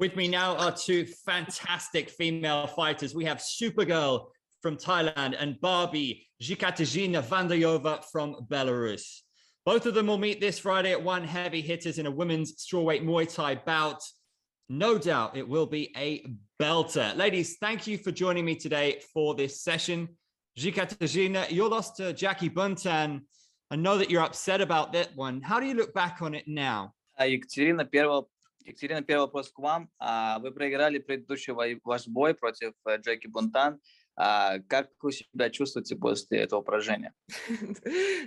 With me now are two fantastic female fighters. We have Supergirl from Thailand and Barbie Ekaterina Vandaryeva from Belarus. Both of them will meet this Friday at ONE Heavy Hitters in a women's strawweight Muay Thai bout. No doubt it will be a belter. Ladies, thank you for joining me today for this session. Ekaterina, you lost to Jackie Buntan. I know that you're upset about that one. How do you look back on it now? Екатерина, первый вопрос к вам. Вы проиграли предыдущий ваш бой против Джеки Бунтан. Как вы себя чувствуете после этого поражения?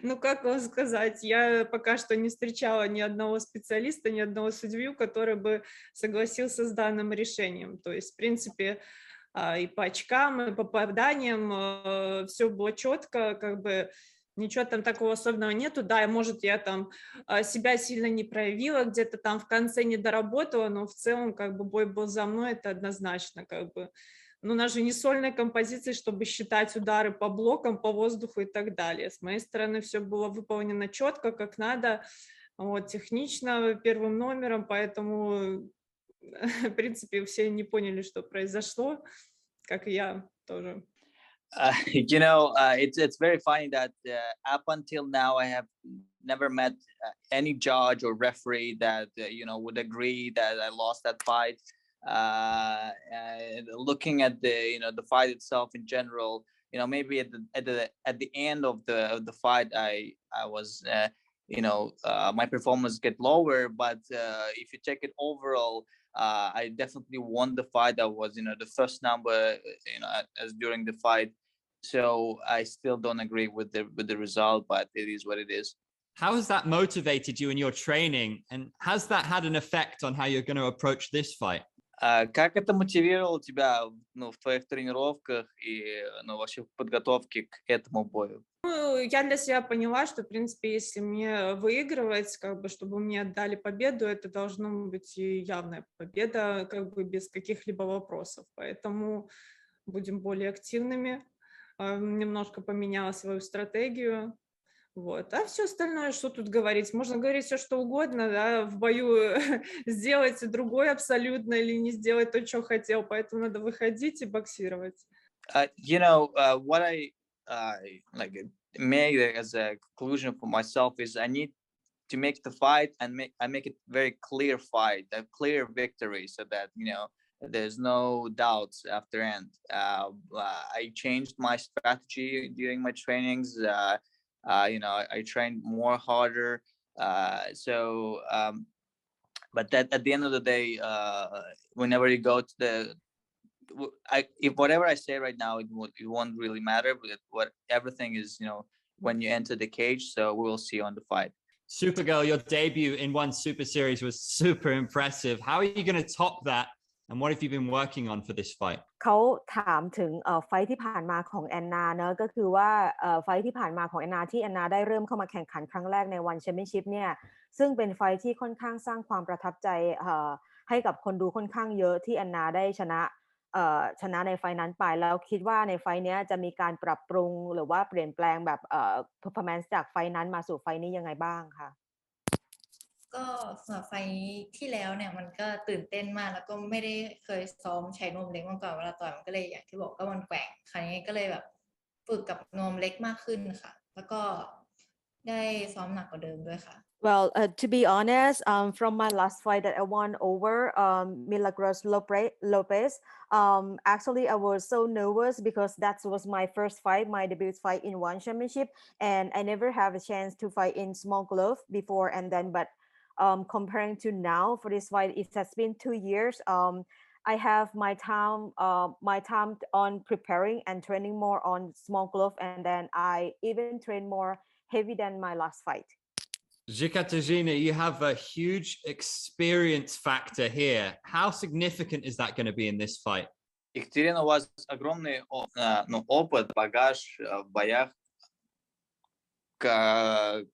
Ну, как вам сказать, я пока что не встречала ни одного специалиста, ни одного судью, который бы согласился с данным решением. То есть, в принципе, и по очкам, и по попаданиям все было четко, как бы ничего там такого особенного нету. Да, может, я там себя сильно не проявила, где-то там в конце не доработала, но в целом как бы бой был за мной, это однозначно как бы. Ну, у нас же не сольная композиция, чтобы считать удары по блокам, по воздуху и так далее. С моей стороны все было выполнено четко, как надо, вот, технично, первым номером, поэтому, в принципе, все не поняли, что произошло, как и я тоже. It's very funny that up until now I have never met any judge or referee that would agree that I lost that fight. Looking at the fight itself in general, maybe at the end of the fight I was my performance get lower, but if you check it overall, I definitely won the fight. I was the first number as during the fight. So I still don't agree with the result, but it is what it is. How has that motivated you in your training, and has that had an effect on how you're going to approach this fight? Как это мотивировало тебя в твоих тренировках и вообще в подготовке к этому бою? Ну, я для себя поняла, что, в принципе, если мне выигрывать, как бы, чтобы мне отдали победу, это должно быть и явная победа, как бы без каких-либо вопросов. Поэтому будем более активными. Немножко поменяла свою стратегию. Вот. А все остальное, что тут говорить? Можно говорить все, что угодно, да, в бою сделать другой абсолютно или не сделать то, что хотел, поэтому надо выходить и боксировать. What I made as a conclusion for myself is I need to make the fight and make it very clear fight, a clear victory, so that there's no doubts after end. I changed my strategy during my trainings. I trained more harder. But that at the end of the day, whenever you go to if whatever I say right now, it won't really matter. But everything is, when you enter the cage. So we will see on the fight. Supergirl, your debut in ONE Super Series was super impressive. How are you going to top that? And what have you been working on for this fight? เขาถามถึงไฟท์ที่ผ่านมาของแอนนาเนอะก็คือว่าไฟท์ที่ผ่านมาของแอนนาที่แอนนาได้เริ่มเข้ามาแข่งขันครั้งแรกในONE Championshipเนี่ยซึ่งเป็นไฟท์ที่ค่อนข้างสร้างความประทับใจให้กับคนดูค่อนข้างเยอะที่แอนนาได้ชนะในไฟท์นั้นไปแล้วคิดว่าในไฟท์นี้จะมีการปรับปรุงหรือว่าเปลี่ยนแปลงแบบperformance จากไฟท์นั้นมาสู่ไฟท์นี้ยังไงบ้างคะก็สำหรับไฟที่แล้วเนี่ยมันก็ตื่นเต้นมากแล้วก็ไม่ได้เคยซ้อมใช้นวมเล็กมาก่อนเวลาต่อยมันก็เลยอย่างที่บอกก็มันแกว่งคราวนี้ก็เลยแบบฝึกกับนวมเล็กมากขึ้นค่ะแล้วก็ได้ซ้อมหนักกว่าเดิมด้วยค่ะ Well, to be honest, from my last fight that I won over Milagros Lopez, actually I was so nervous because that was my first fight, my debut fight in ONE Championship, and I never have a chance to fight in small glove before and then, but comparing to now for this fight, it has been 2 years. I have my time on preparing and training more on small glove, and then I even train more heavy than my last fight. Ekaterina, you have a huge experience factor here. How significant is that going to be in this fight? Екатерина, у вас огромный опыт, багаж в боях. Как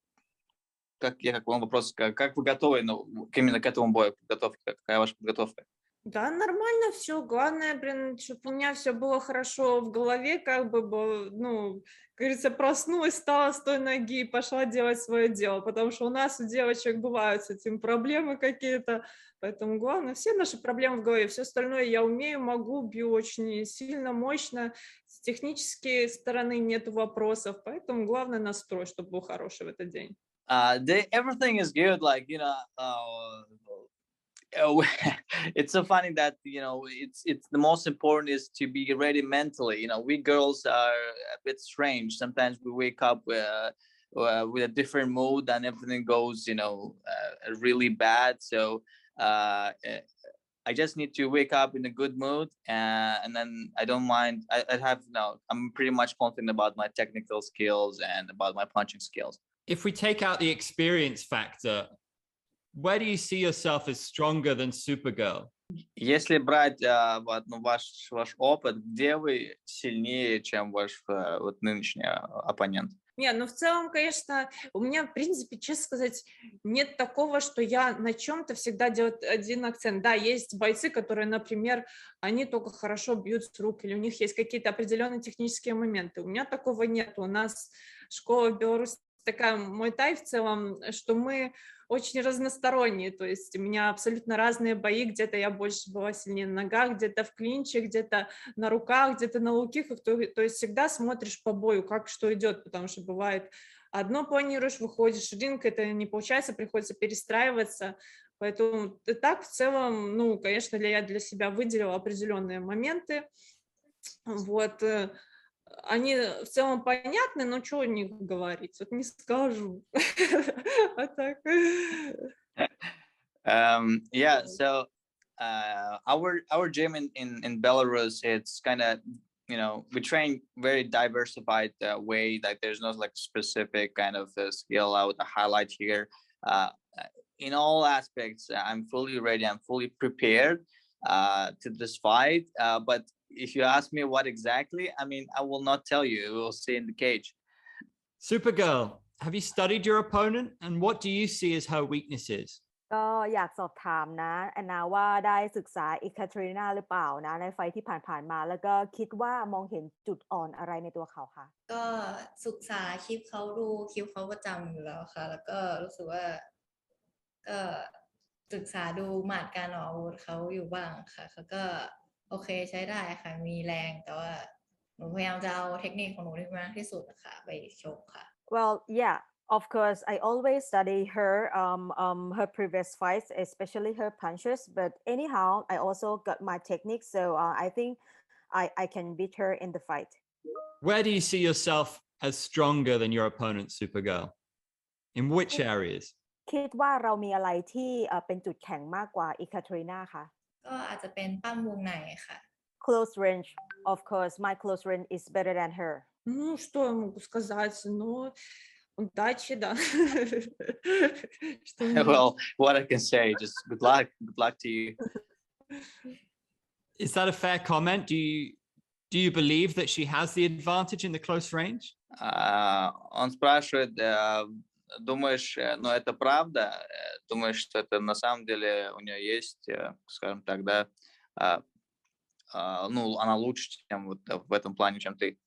вопрос, как вы готовы именно к этому бою? Какая ваша подготовка? Да, нормально все. Главное, блин, чтобы у меня все было хорошо в голове, как бы, ну, как говорится, проснулась, встала с той ноги и пошла делать свое дело, потому что у нас, у девочек, бывают с этим проблемы какие-то, поэтому главное, все наши проблемы в голове, все остальное я умею, могу, бью очень сильно, мощно, с технической стороны нет вопросов, поэтому главное настрой, чтобы был хороший в этот день. Everything is good, like oh, it's so funny that it's the most important is to be ready mentally. We girls are a bit strange. Sometimes we wake up with a different mood and everything goes really bad. So I just need to wake up in a good mood, and then I don't mind. I have I'm pretty much confident about my technical skills and about my punching skills. If we take out the experience factor, where do you see yourself as stronger than Supergirl? Если брать ваш опыт, где вы сильнее, чем ваш вот нынешний оппонент? Не, ну в целом, конечно, у меня, в принципе, честно сказать, нет такого, что я на чем-то всегда делаю один акцент. Да, есть бойцы, которые, например, они только хорошо бьют с рук, или у них есть какие-то определенные технические моменты. У меня такого нет. У нас школа в Беларуси такая, Muay Thai в целом, что мы очень разносторонние, то есть у меня абсолютно разные бои, где-то я больше была сильнее на ногах, где-то в клинче, где-то на руках, где-то на лоу-киках, то есть всегда смотришь по бою, как что идет, потому что бывает одно планируешь, выходишь в ринг, это не получается, приходится перестраиваться, поэтому так в целом, ну, конечно, я для себя выделила определенные моменты, вот, они в целом понятны, но что о них говорить, вот не скажу. А так. Yeah, so our gym in Belarus, it's kind of we train very diversified way. Like there's no like specific kind of skill I would highlight here. In all aspects, I'm fully ready. I'm fully prepared to this fight. But if you ask me what exactly, I mean, I will not tell you. We'll see in the cage. Supergirl, have you studied your opponent and what do you see as her weaknesses? ก็อยากสอบถามนะแอนนาว่าได้ศึกษาเอคาเทรีนาหรือเปล่านะในไฟท์ที่ผ่านๆมาแล้วก็คิดว่ามองเห็นจุดอ่อนอะไรในตัวเขาคะก็ศึกษาคลิปเขาดูคลิปเขาประจำอยู่แล้วค่ะแล้วก็รู้สึกว่าก็ศึกษาดูหมัดการออกอาวุธเขาอยู่บ้างค่ะเขาก็โอเคใช้ได้ค่ะมีแรงแต่ว่าหนูพยายามจะเอาเทคนิคของหนูที่มากที่สุดค่ะไปชกค่ะ Well yeah of course I always study her her previous fights especially her punches but anyhow I also got my technique so I think I can beat her in the fight Where do you see yourself as stronger than your opponent, Supergirl? In which areas? คิดว่าเรามีอะไรที่เป็นจุดแข็งมากกว่าเอคาเทรีนาคะก็อาจจะเป็นปั้มวงในค่ะ Close range of course my close range is better than her Ну, что я могу сказать? Ну, удачи, да. Well, what I can say, just good luck to you. Is that a fair comment? Do you believe that she has the advantage in the close range? Он спрашивает, думаешь, ну это правда? Думаешь, что это на самом деле у нее есть, скажем так, да, ну она лучше, чем вот в этом плане, чем ты?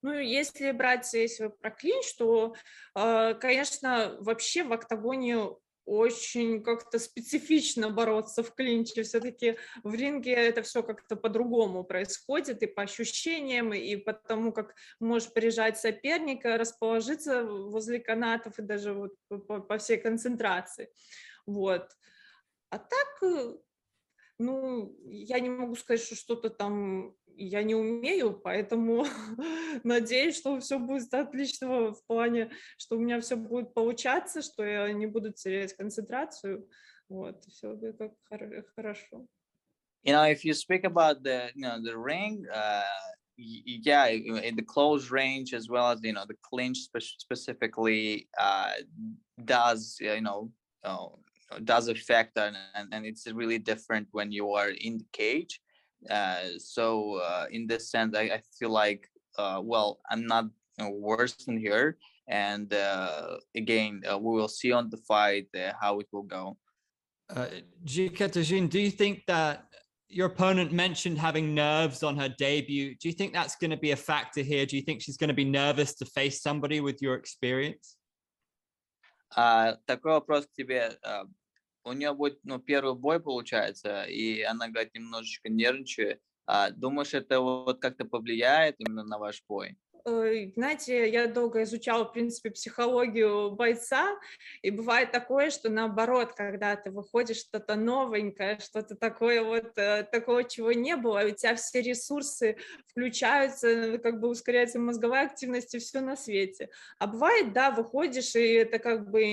Ну, если брать, если про клинч, то, конечно, вообще в октагоне очень как-то специфично бороться в клинче. Все-таки в ринге это все как-то по-другому происходит и по ощущениям, и по тому, как можешь прижать соперника, расположиться возле канатов и даже вот по всей концентрации. Вот. А так, ну, я не могу сказать, что что-то там я не умею, поэтому надеюсь, что все будет отлично в плане, что у меня все будет получаться, что я не буду терять концентрацию. Вот, все будет хорошо. If you speak about the ring, yeah, in the close range as well as the clinch specifically does does affect and it's really different when you are in the cage. So in this sense, I feel like well, I'm not worse than her, and again, we will see on the fight how it will go. Ekaterina, do you think that your opponent mentioned having nerves on her debut. Do you think that's going to be a factor here? Do you think she's going to be nervous to face somebody with your experience? Такой вопрос к тебе. У нее будет, первый бой получается, и она говорит, немножечко нервничает. Думаешь, это вот как-то повлияет именно на ваш бой? Знаете, я долго изучала, в принципе, психологию бойца, и бывает такое, что наоборот, когда ты выходишь что-то новенькое, что-то такое вот, такого, чего не было, у тебя все ресурсы включаются, как бы ускоряется мозговая активность и все на свете. А бывает, да, выходишь, и это как бы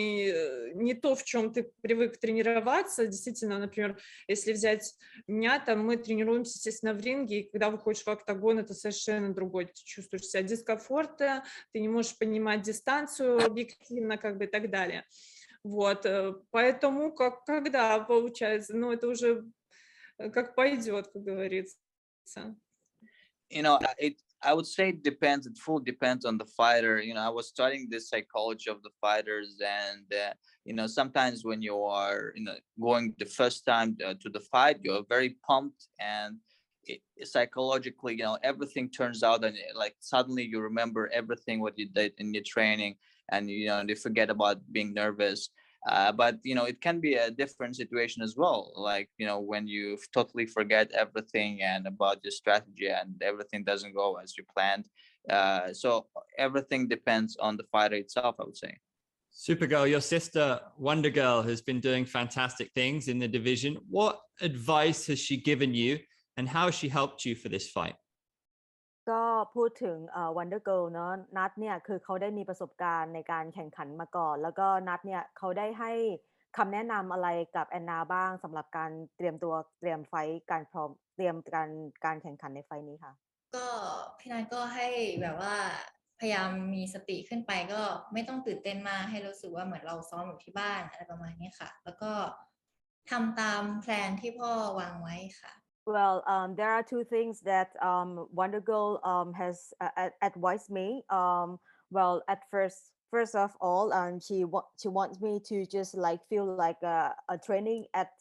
не то, в чем ты привык тренироваться. Действительно, например, если взять меня, там мы тренируемся, естественно, в ринге, и когда выходишь в октагон, это совершенно другой, ты чувствуешь себя дискомфорта, ты не можешь понимать дистанцию объективно, как бы и так далее. Вот, поэтому когда получается, это уже как пойдет, как говорится. I would say it depends. It fully depends on the fighter. I was studying the psychology of the fighters, and sometimes when you are, going the first time to the fight, you're very pumped, and psychologically, everything turns out, and like suddenly you remember everything what you did in your training, and you forget about being nervous. But it can be a different situation as well, like when you totally forget everything and about your strategy and everything doesn't go as you planned. So everything depends on the fighter itself, I would say. Supergirl, your sister Wonder Girl has been doing fantastic things in the division. What advice has she given you, and how has she helped you for this fight? ก็พูดถึงWonder Girl เนอะนัทเนี่ยคือเขาได้มีประสบการณ์ในการแข่งขันมาก่อนแล้วก็นัทเนี่ยเขาได้ให้คำแนะนำอะไรกับแอนนาบ้างสำหรับการเตรียมตัวเตรียมไฟท์การพร้อมเตรียมการแข่งขันในไฟท์นี้ค่ะก็พี่นัทก็ให้แบบว่าพยายามมีสติขึ้นไปก็ไม่ต้องตื่นเต้นมากให้รู้สึกว่าเหมือนเราซ้อมอยู่ที่บ้านอะไรประมาณนี้ค่ะแล้วก็ทำตามแพลนที่พ่อวางไว้ค่ะ Well, there are two things that Wonder Girl has advised me. Well, at first of all, she wants me to just like feel like a training at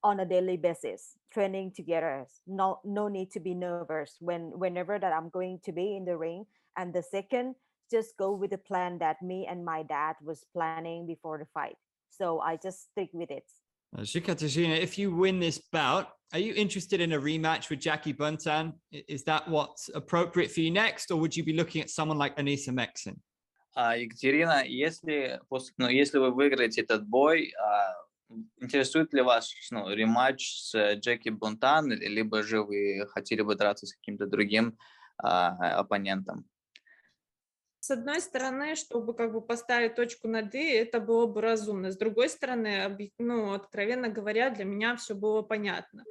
on a daily basis, training together. No need to be nervous whenever that I'm going to be in the ring. And the second, just go with the plan that me and my dad was planning before the fight. So I just stick with it. Ekaterina, if you win this bout, are you interested in a rematch with Jackie Buntan? Is that what's appropriate for you next, or would you be looking at someone like Anissa Meksen? Екатерина, если вы выиграете этот бой, интересует ли вас рематч с Джеки Бунтан, либо же вы хотели бы драться с каким-то другим оппонентом? С одной стороны, чтобы как бы поставить точку над «и», это было бы разумно. С другой стороны, откровенно говоря, для меня все было понятно.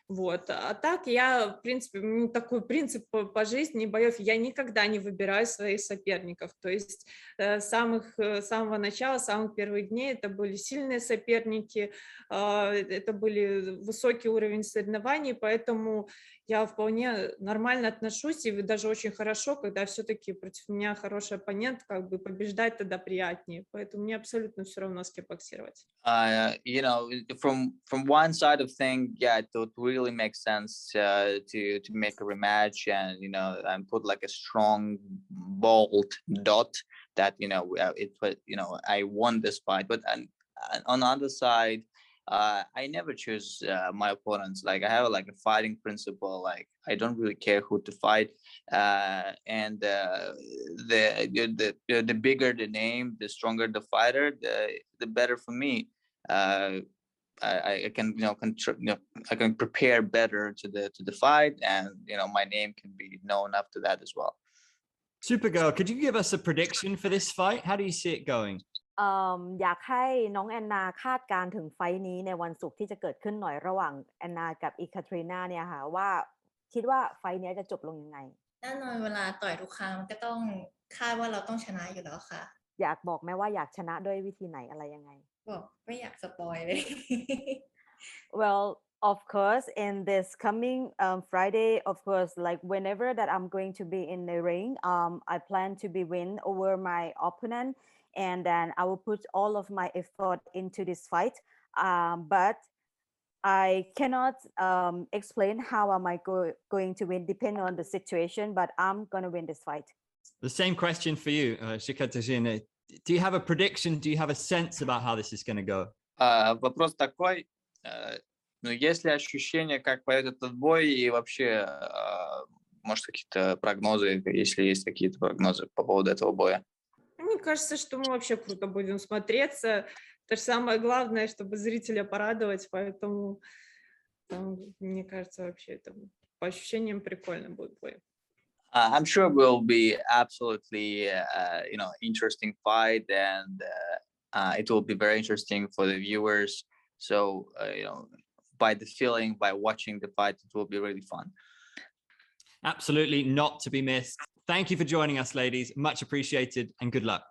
Вот. А так я, в принципе, такой принцип по жизни боев, я никогда не выбираю своих соперников. То есть с самого начала, с самых первых дней это были сильные соперники, это были высокий уровень соревнований, поэтому я вполне нормально отношусь, и даже очень хорошо, когда все-таки против меня хороший оппонент, как бы побеждать тогда приятнее. Поэтому мне абсолютно все равно с кем боксировать. From one side of things, yeah, it really makes sense to make a rematch and put like a strong, bold dot that I won this fight. But on the other side, I never choose my opponents. Like I have like a fighting principle. Like I don't really care who to fight, and the bigger the name, the stronger the fighter, the better for me. I can I can prepare better to the fight, and my name can be known after that as well. Supergirl, could you give us a prediction for this fight? How do you see it going? อยากให้น้องแอนนาคาดการถึงไฟท์นี้ในวันศุกร์ที่จะเกิดขึ้นหน่อยระหว่างแอนนากับอีคาทรีนาเนี่ยค่ะว่าคิดว่าไฟท์นี้จะจบลงยังไงแน่นอนเวลาต่อยทุกครั้งมันก็ต้องคาดว่าเราต้องชนะอยู่แล้วค่ะอยากบอกไหมว่าอยากชนะด้วยวิธีไหนอะไรยังไงบอกไม่อยากสปอยเลย Well, of course, in this coming Friday, of course, like whenever that I'm going to be in the ring, I plan to be win over my opponent, and then I will put all of my effort into this fight. But I cannot explain how am I going to win, depending on the situation, but I'm gonna win this fight. The same question for you, Ekaterina. Do you have a prediction? Do you have a sense about how this is going to go? Вопрос такой, ну, есть ли ощущение, как пойдет этот бой, и вообще, может, какие-то прогнозы, если есть какие-то прогнозы по поводу этого боя? Мне кажется, что мы вообще круто будем смотреться. Это же самое главное, чтобы зрителя порадовать, поэтому мне кажется, вообще это по ощущениям прикольно будет бой. I'm sure it will be absolutely, interesting fight, and it will be very interesting for the viewers. So, by the feeling, by watching the fight, it will be really fun. Absolutely not to be missed. Thank you for joining us, ladies. Much appreciated, and good luck.